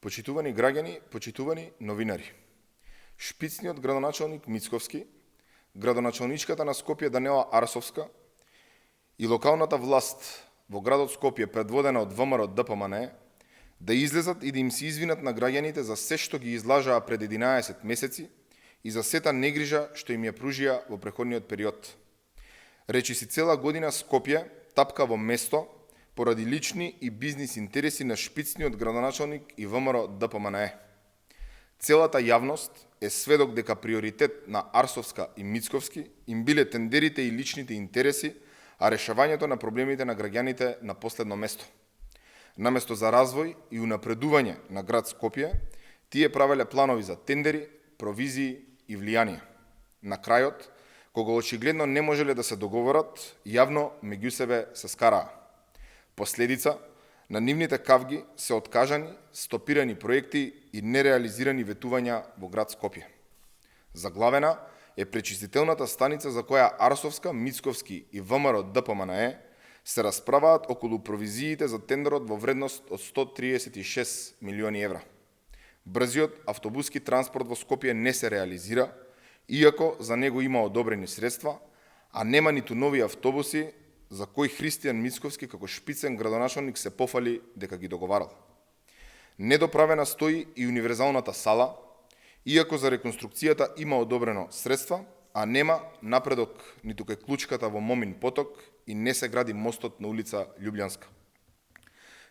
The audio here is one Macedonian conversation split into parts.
Почитувани граѓани, почитувани новинари. Шпицниот градоначалник Мицковски, градоначалничката на Скопје Данела Арсовска и локалната власт во градот Скопје предводена од ВМРО ДПМНЕ да излезат и да им се извинат на граѓаните за се што ги излажаа пред 11 месеци и за сета негрижа што им ја пружија во преходниот период. Речиси цела година Скопје тапка во место поради лични и бизнис интереси на шпицниот градоначалник и ВМРО ДПМНЕ. Целата јавност е сведок дека приоритет на Арсовска и Мицковски им биле тендерите и личните интереси, а решавањето на проблемите на граѓаните на последно место. Наместо за развој и унапредување на град Скопје, тие правеле планови за тендери, провизии и влијание. На крајот, кога очигледно не можеле да се договорат, јавно меѓу себе се скараа. Последица, на нивните кавги се откажани, стопирани проекти и нереализирани ветувања во град Скопје. Заглавена е пречистителната станица за која Арсовска, Мицковски и ВМРО ДПМНЕ се расправаат околу провизиите за тендерот во вредност од 136 милиони евра. Брзиот автобуски транспорт во Скопје не се реализира, иако за него има одобрени средства, а нема ниту нови автобуси за кои Христијан Мицковски како шпицен градоначалник се пофали дека ги договарал. Недоправена стои и универзалната сала, иако за реконструкцијата има одобрено средства, а нема напредок ниту кај клучката во Момин поток и не се гради мостот на улица Љубљанска.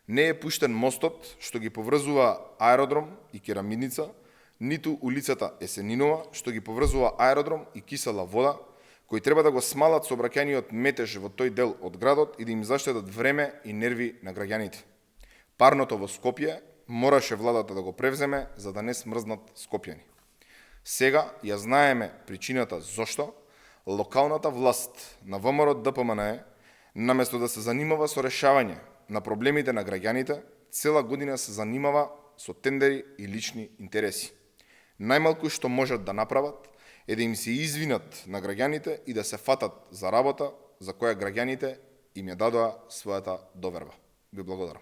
Не е пуштен мостот што ги поврзува аеродром и Керамидница, ниту улицата Есенинова што ги поврзува аеродром и Кисела вода, кои треба да го смалат сообраќајниот метеж во тој дел од градот и да им заштедат време и нерви на граѓаните. Парното во Скопје мораше владата да го превземе за да не смрзнат скопјани. Сега ја знаеме причината зошто локалната власт на ВМРО ДПМНЕ, наместо да се занимава со решавање на проблемите на граѓаните, цела година се занимава со тендери и лични интереси. Најмалку што можат да направат е да им се извинат на граѓаните и да се фатат за работа за која граѓаните им ја дадоа својата доверба. Ви благодарам.